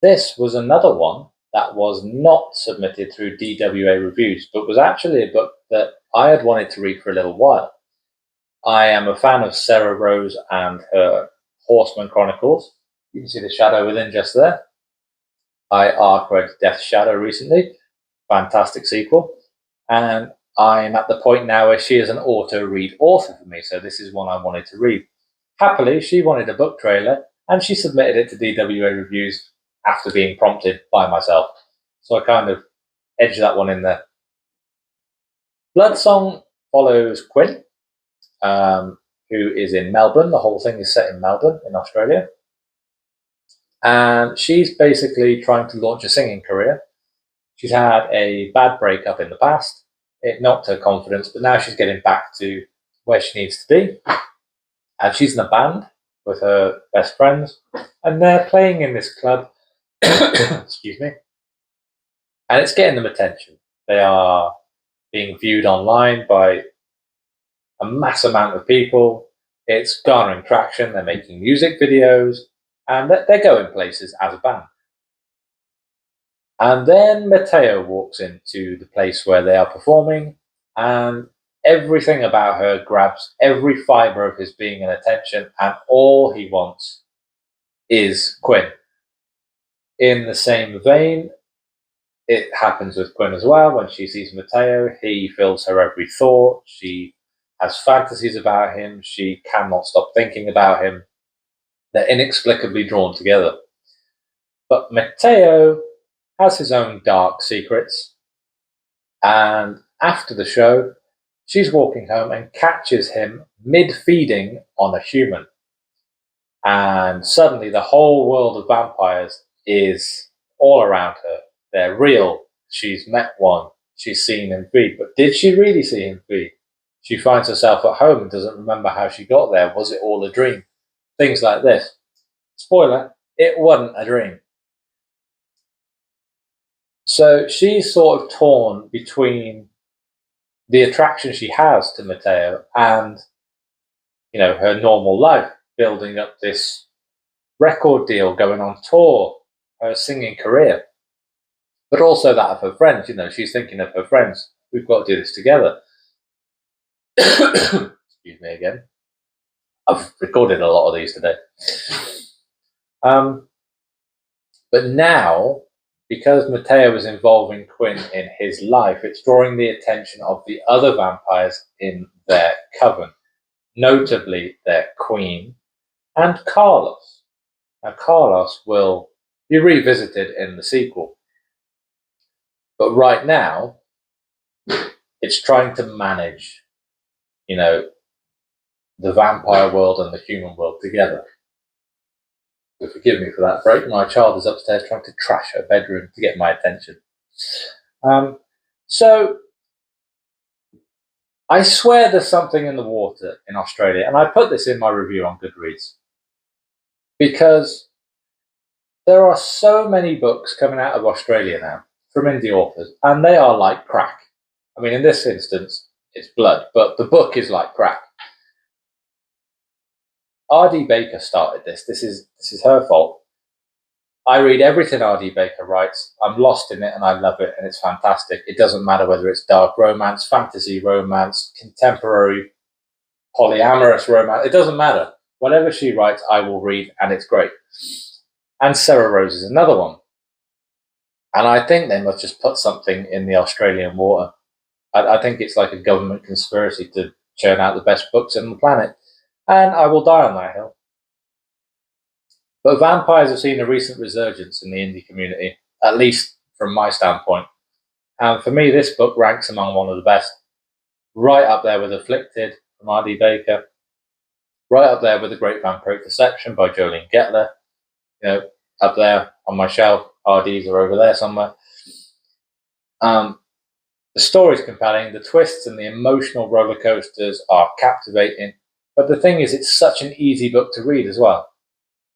This was another one that was not submitted through DWA reviews, but was actually a book that I had wanted to read for a little while. I am a fan of Serra Rose and her Horseman Chronicles. You can see the shadow within just there. I arc read Death Shadow recently, fantastic sequel, and I'm at the point now where she is an auto-read author for me, so this is one I wanted to read. Happily, she wanted a book trailer, and she submitted it to DWA reviews after being prompted by myself. So I kind of edged that one in there. Bloodsong follows Quinn, who is in Melbourne. The whole thing is set in Melbourne, in Australia. And she's basically trying to launch a singing career. She's had a bad breakup in the past. It knocked her confidence, but now she's getting back to where she needs to be. And she's in a band with her best friends, and they're playing in this club. Excuse me. And it's getting them attention. They are being viewed online by a mass amount of people. It's garnering traction. They're making music videos, and they're going places as a band. And then Matteo walks into the place where they are performing, and everything about her grabs every fibre of his being and attention, and all he wants is Quinn. In the same vein, it happens with Quinn as well. When she sees Matteo, he fills her every thought. She has fantasies about him. She cannot stop thinking about him. They're inexplicably drawn together. But Matteo has his own dark secrets. And after the show, she's walking home and catches him mid-feeding on a human. And suddenly the whole world of vampires is all around her. They're real. She's met one. She's seen him feed. But did she really see him feed? She finds herself at home and doesn't remember how she got there. Was it all a dream? Things like this. Spoiler, it wasn't a dream. So she's sort of torn between the attraction she has to Matteo and, her normal life, building up this record deal, going on tour, her singing career, but also that of her friends. She's thinking of her friends. We've got to do this together. Excuse me again. I've recorded a lot of these today. But now, because Matteo is involving Quinn in his life, it's drawing the attention of the other vampires in their coven, notably their queen and Carlos. Now, Carlos will be revisited in the sequel. But right now, it's trying to manage, the vampire world and the human world together. Forgive me for that break. My child is upstairs trying to trash her bedroom to get my attention. So I swear there's something in the water in Australia, and I put this in my review on Goodreads, because there are so many books coming out of Australia now from indie authors, and they are like crack. I mean, in this instance, it's blood, but the book is like crack. R.D. Baker started this. This is her fault. I read everything R.D. Baker writes. I'm lost in it, and I love it, and it's fantastic. It doesn't matter whether it's dark romance, fantasy romance, contemporary, polyamorous romance. It doesn't matter. Whatever she writes, I will read, and it's great. And Serra Rose is another one. And I think they must just put something in the Australian water. I think it's like a government conspiracy to churn out the best books on the planet. And I will die on that hill. But vampires have seen a recent resurgence in the indie community, at least from my standpoint. And for me, this book ranks among one of the best. Right up there with Afflicted from R.D. Baker. Right up there with The Great Vampiric Deception by Jolene Getler. Up there on my shelf. RDs are over there somewhere. The story's compelling. The twists and the emotional roller coasters are captivating. But the thing is, it's such an easy book to read as well.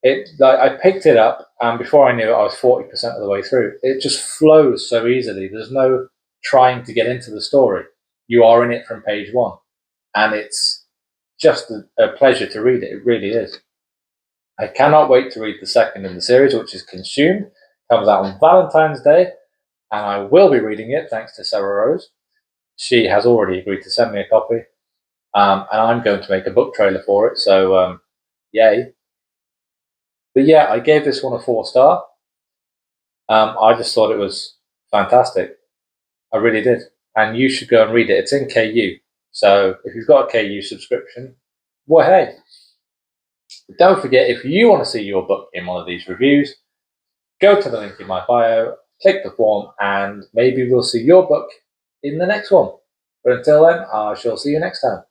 I picked it up, and before I knew it, I was 40% of the way through. It just flows so easily. There's no trying to get into the story. You are in it from page one, and it's just a pleasure to read it. It really is. I cannot wait to read the second in the series, which is Consumed. Comes out on Valentine's Day, and I will be reading it thanks to Sarah Rose. She has already agreed to send me a copy, and I'm going to make a book trailer for it, so yay. But yeah, I gave this one a 4-star. I just thought it was fantastic. I really did. And you should go and read it. It's in KU. So if you've got a KU subscription, well, hey. But don't forget, if you want to see your book in one of these reviews, go to the link in my bio, click the form, and maybe we'll see your book in the next one. But until then, I shall see you next time.